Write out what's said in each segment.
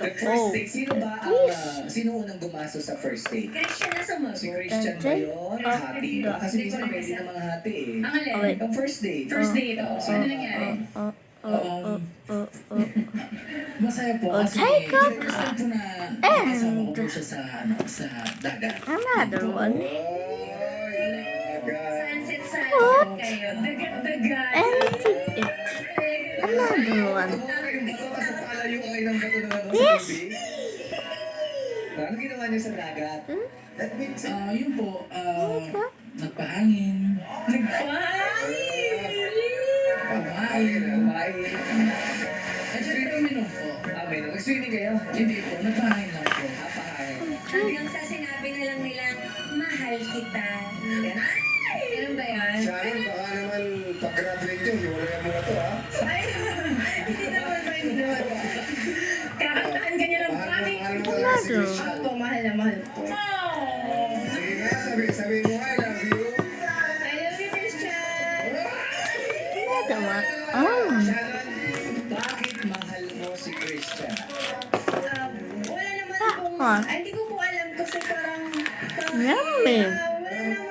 The first date, sino unang gumastos sa first date? Christian na sumagot. Si Christian ba yun? Hati ba? Kasi minsan pwede na mga hati eh. Ang alin? Ang first date. First date, oo. Ano nangyari? Masaya po kasi first time po na kasama ko po siya sa, sa dagat. Another one. Sunset sunset kayo. Dagat-dagat. Another one. Yes! Ano ginawa niyo sa dagat? That means, Yun po, nagpahangin. kumain. At syempre uminom po. Nag-swimming kayo? Hindi po, nagpahangin lang po. Hanggang sa sinabi na lang nilang, mahal kita. Ganun ba yan? Sharon, baka naman pag-graduate yun, hiwalayan mo na to, ha? Ay, hindi naman ba yun naman? Kakantaan ka niya ng bakit? Mahal mo talaga si Christian. Ako, mahal na mahal ko. Sige nga, sabi mo, I love you. I love you, Christian. Another one. Sharon, bakit mahal mo si Christian? Wala naman pong, hindi ko po alam kasi parang Yummy. wala naman.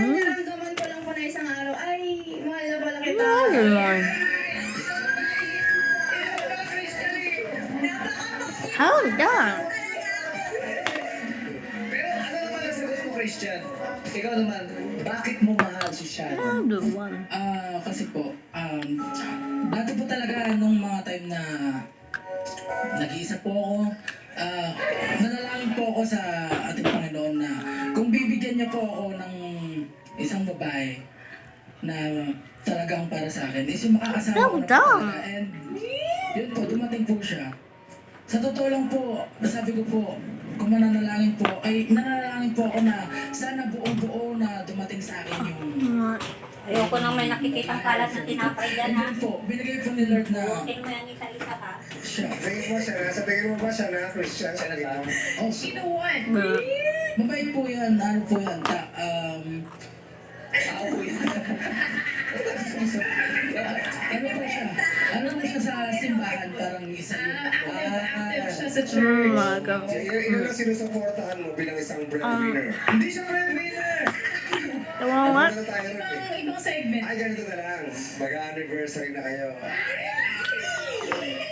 Naramdaman ko lang po na isang araw, ay, mahal na pala kita. Another one. Hold on. Pero ano naman ang sagot mo, Christian? Ikaw naman, bakit mo mahal si Sharon? Another one. Kasi po, dati po talaga nung mga time na nag-iisa po ako, nanalangin po ako sa ating Panginoon na kung bibigyan niya po ako ng isang babae na talagang para sa akin, is yung makakasama ko na po talaga. And yun po, dumating po siya. Sa totoo lang po, sabi ko po, kung mananalangin po, ay nananalangin po ako na sana buo-buo na dumating sa akin yung Ayoko nang may nakikitang kalat na tinapay dyan, ha? Ayun po, binigay po ni Lord na Bukin mo yan isa-isa, ha? siya. Sa tingin mo ba siya na, Christian? Siya na ba? Oh, Sino what? mabait po yan, ano po yan, Ako po yan. ano po siya, ano po siya sa simbahan, parang isa yun. Active siya sa Oh church. my God. Yun ang sinusuportahan mo bilang isang breadwinner. Hindi siya breadwinner! What? Ano tayo rin eh? Ibang segment. Ay, ganito na lang. Mag-anniversary na kayo.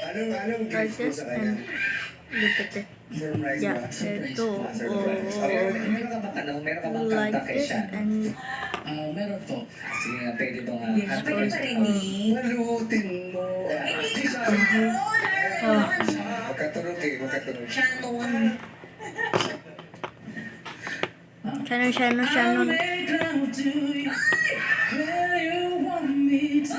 Anong gift mo sa kanya? Look at it. Surprise Yeah, ba? ito. Meron ka ba tanong? Meron ka bang kanta Like kay this Sharon? and Meron po. Sige nga, pwede ba nga? Yes, Pwede pa rin eh. Malutin mo. Hindi siya. Magkatunog eh, magkatunog. Shannon. Shannon. Make love to you where you want me to,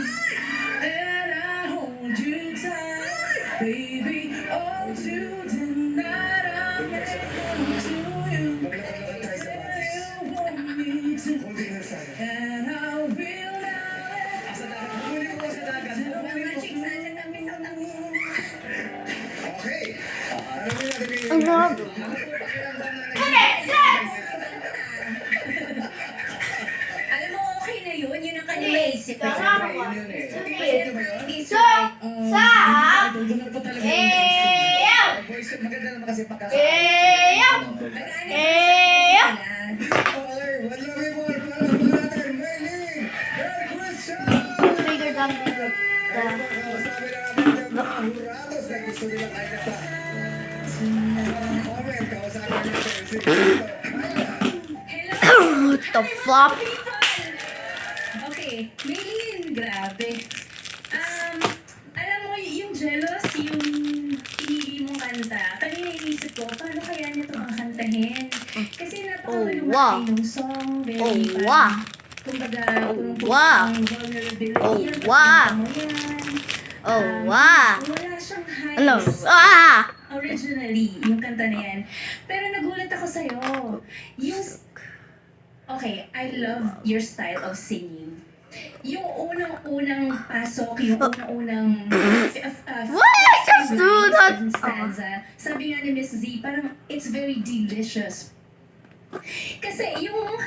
and I hold you tight, baby. All to tonight, I'll make love to you Maglakad tayo sa where batis. you want me to, Holding her side. and I will not. Sa dagat. Bumili ko sa dagat. Magic sunset ang isang Okay. Ano mo natin yung... Ang grabe. Alam mo, okay na yun. Yun ang kanyang naisip. Siyempre, yun eh. Idol ko na po talaga yung Voice, maganda naman kasi pagkakaano. Okay, one love you more. Para natin, Maylin. Merry Christian! Trigger down. Kausapin na natin yung mga hurados na gusto nila kayo na pa. Comment, kausapin natin si Kaya. What the flop? Okay, Maylin, grabe. Alam mo, yung jealous, yung pinili mong kanta, kanina inisip ko, paano kaya niya ito kakantahin? Kasi napakamalumaki wow. yung song, very Oh, fun. wow. Kumbaga, wow. ang vulnerability, Oh, ang wow. pakita mo yan. Oh, wow. Wala siyang highs. Hello. Ah! Originally, yung kanta na yan. Pero nagulat ako sa'yo. Yung... Okay, I love your style of singing. Yung unang-unang pasok, yung unang-unang... What? Just do that. stanza. Sabi nga ni Miss Z, parang it's very delicious. Kasi yung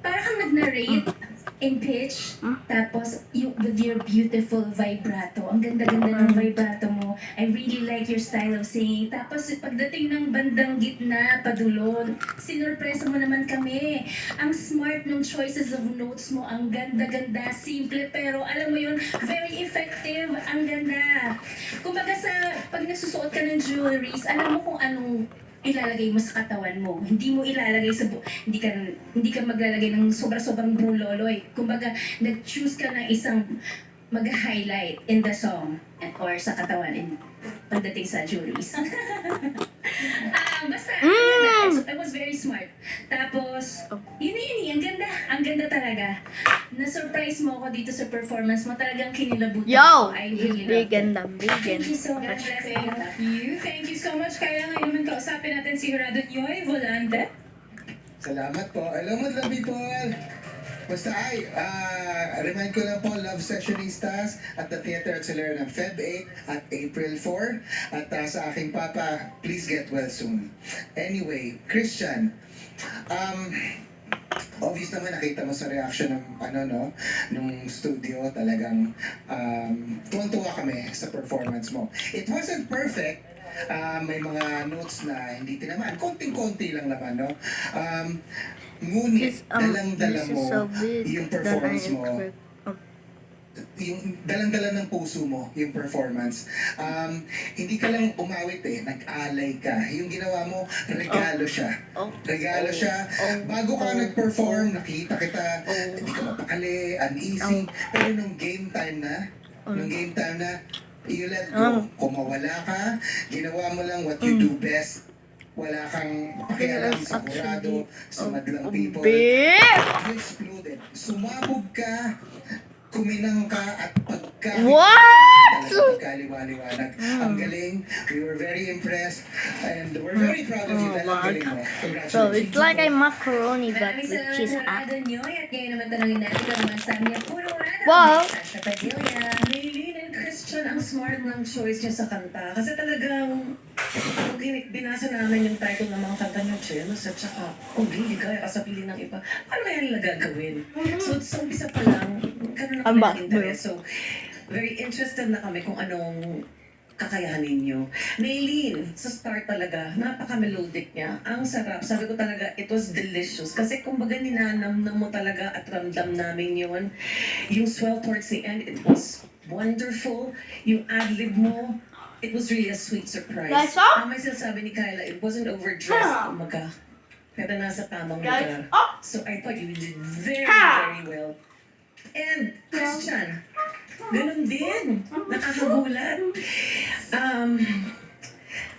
parang kang nag-narrate, in pitch, tapos with your beautiful vibrato. Ang ganda-ganda ng vibrato mo. I really like your style of singing. Tapos pagdating ng bandang gitna, padulon, sinurpresa mo naman kami. Ang smart ng choices of notes mo. Ang ganda-ganda, simple, pero alam mo yun, very effective. Ang ganda. Kumbaga pag nagsusuot ka ng jewelries, alam mo kung anong ilalagay mo sa katawan mo. Hindi mo ilalagay hindi ka maglalagay ng sobra-sobrang buloloy. Kumbaga, nag-choose ka ng isang mag-highlight in the song or sa katawan pagdating sa jewelries. Basta, it was very smart. Tapos, yun, ang ganda talaga. Na-surprise mo ako dito sa performance mo, talagang kinilabutan Yo! ko. I really Big loved it. and dumb, big Thank and... you so much. Thank you so much. Kaya ngayon naman kausapin natin si Jurado Nyoy Volante. Salamat po. Hello, madlang people! Basta remind ko lang po, Love Sessionistas at the Theater at Soler ng Feb 8 at April 4. At sa aking papa, please get well soon. Anyway, Christian, obvious naman nakita mo sa reaction ng nung studio, talagang tuwan-tuwa kami sa performance mo. It wasn't perfect. May mga notes na hindi tinamaan. Konting-konti lang naman, no? Ngunit, dalang-dala this is mo so big yung that I performance mo, expect. yung dalang-dala ng puso mo, yung performance. Hindi ka lang umawit nag-alay ka. Yung ginawa mo, regalo siya. Regalo siya. Bago ka nag-perform, nakita kita, hindi ka mapakali, uneasy. Pero nung game time na, you let go. Kung mawala ka, ginawa mo lang what you do best. Wala kang pakialam sa hurado, sa madlang people. Big! You exploded. Sumabog ka, kuminang ka, at What? talagang pagkaliwa-liwanag. Ang galing. We were very impressed. And we're very proud of you. Dahil ang galing mo. Congratulations. So it's like a macaroni but Maraming with salamat cheese sa at. Jurado Nyoy at ngayon naman tanongin natin kung naman sa niya puro Wow. Sasha Padilla. Maylene and Christian, ang smart ng choice niya sa kanta. Kasi talagang, kung binasa namin yung title ng mga kanta niyo, Chelos, at saka, kung hindi kaya ka sa piling ng iba, paano kaya nila gagawin? So, sa umpisa pa lang, ganun na kami Aba, ng interest. So, very interested na kami kung anong kakayahan ninyo. Maylene, sa start talaga, napaka-melodic niya. Ang sarap. Sabi ko talaga, it was delicious. Kasi kumbaga ninanamnam mo talaga at ramdam namin yun. Yung swell towards the end, it was wonderful. Yung ad-lib mo, it was really a sweet surprise. Guys, oh! Ang may sinasabi ni Kyla, it wasn't overdressed, kumbaga. Pero nasa tamang lugar. So I thought you did very, very well. And Christian, ganun din. Nakakagulat.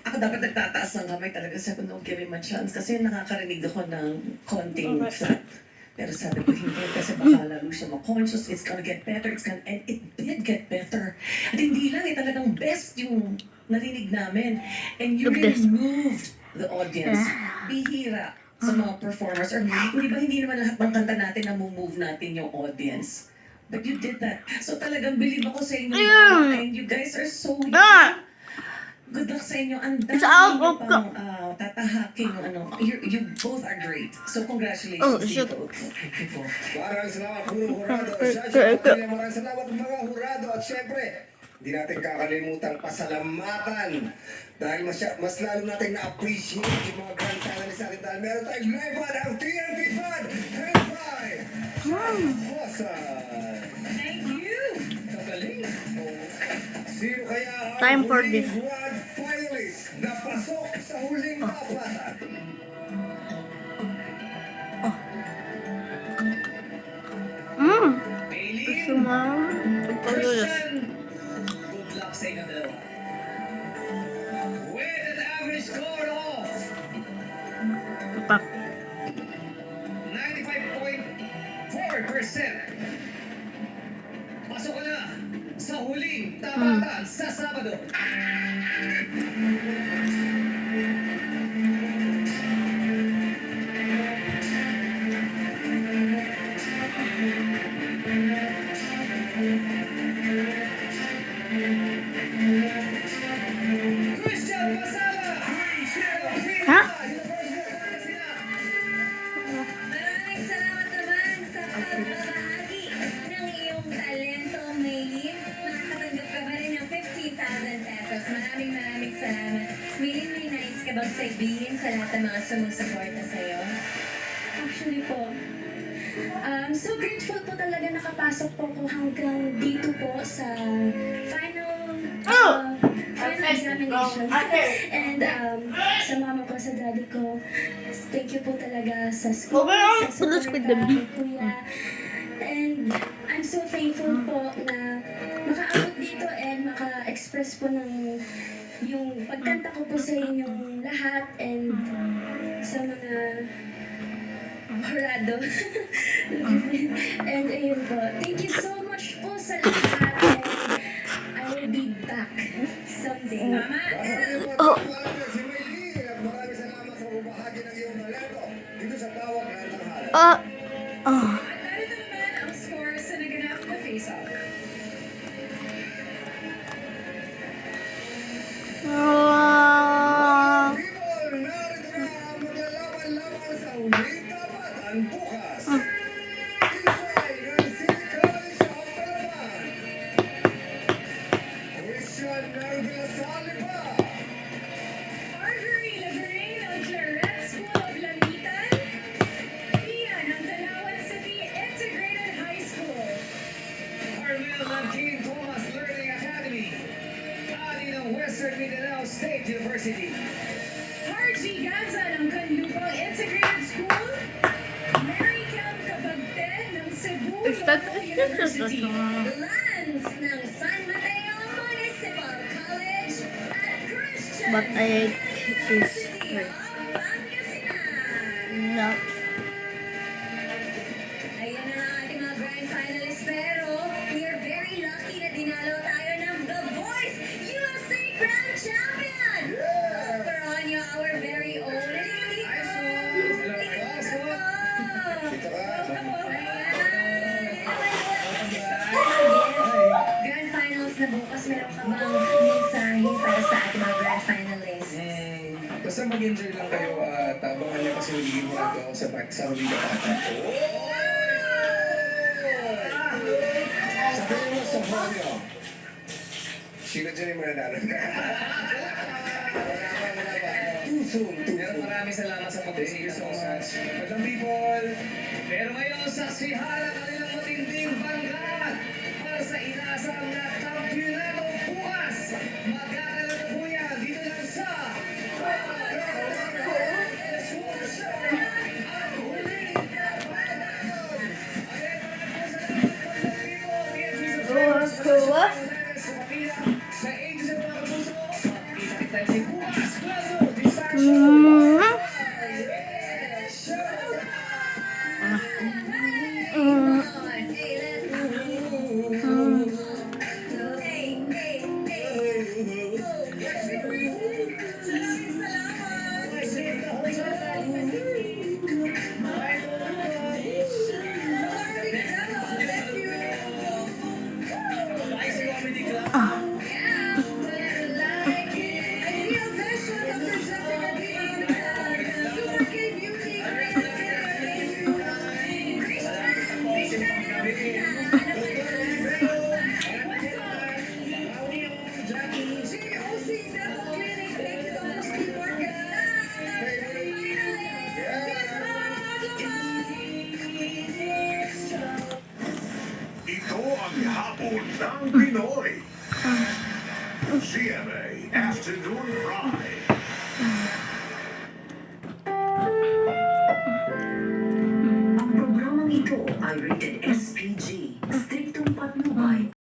Ako dapat nagtataas ng kamay talaga. Sabi ko, no, give him a chance. Kasi nakakarinig ako ng konting flat. Pero sabi ko, hindi. Kasi baka lalo siya ma-conscious. It's gonna get better. And it did get better. At hindi lang, talagang best yung narinig namin. And you Look really this. moved the audience. Bihira sa mga performers. Or hindi naman lahat ng kanta natin na move natin yung audience. But you did that. So talagang believe ako sa inyo. And you guys are so young. Good luck sa inyo. Ang dami It's out niyo of pang tatahaking. You both are great. So congratulations shit. dito. Maraming salamat, Puro Hurado. Maraming salamat mga Hurado. At syempre, hindi natin kakalimutan pasalamatan. Dahil mas lalo natin na-appreciate yung mga grand finalists natin. Dahil meron tayong live fan ang TNT fan. High five! Awesome! Thank you. Kagaling. Sino kaya ang Time for huling this. grand finalist na pasok sa huling tapatan? Maylene, Pagpalulos. Christian, good luck sa inyo dalawa. With an average score of 95.4%. Pasok ka na sa huling tapatan sa Sabado. Christian Masala! Ha? Maraming salamat naman sa pagbabahagi. ka bang sabihin sa lahat ng mga sumusuporta sa'yo? Actually po, so grateful po talaga nakapasok po ko hanggang dito po sa final examination. And sa mama ko, sa daddy ko, thank you po talaga sa school, Okay, sa tulos support with the beat. kuya. And I'm so thankful po na makaabot dito and maka-express po ng yung pagkanta ko po sa inyong lahat and sa mga Horado. And ayun po. Thank you so much po sa lahat. And I will be back someday. Mama! Oh. Si Maylene at maraming salamat sa bumahagi ng iyong talento dito sa Tawag ng Tanghalan. Oh. At narito naman ang score sa naganap na face-off. Wow. People, narito na ang maglalaban-laban sa may tapatan bukas. Isay ng City College of Palawan. Christian ng De La Salle pa. Marjorie Laverne ng Claret School of Lamitan. Pia ng Tanawan City Integrated High School. Carmel ng King Thomas Learning Academy. Ani ng Western Mindanao State University. Harji Ganza ng Canlupang Integrated School. Mary Cam Cabagte ng Cebu Is that Local is this University. Lance ng San Mateo Municipal College at Christian But I is University of Pangasinan. no. Ayan na ang ating mga grand finalists, pero we are very lucky na dinalo tayo ng The Voice USA Grand Champion! After on you, our very own. Grand finals na bukas, meron ka bang mensahe para sa ating mga grand finalists? Basta mag-enjoy lang kayo at abangan niyo kasi magiging vlog ako sa Huli Kapatan. Sabihin mo sa Honyo. Sino dyan yung mananalo? Too soon, too Pero soon. maraming salamat sa Thank you pagbisita so mo. much. Madam people, Pero ngayon, saksihan ang kanilang matinding banggaan para sa inaasang na kampyonato bukas. Magaganap po yan dito lang sa ang huling sa Ages of mga kapuso. Kita-kita si bukas. Klaso, distraction. Ito ang hapon ng Pinoy. GMA Afternoon Pride. Ang programang ito ay rated S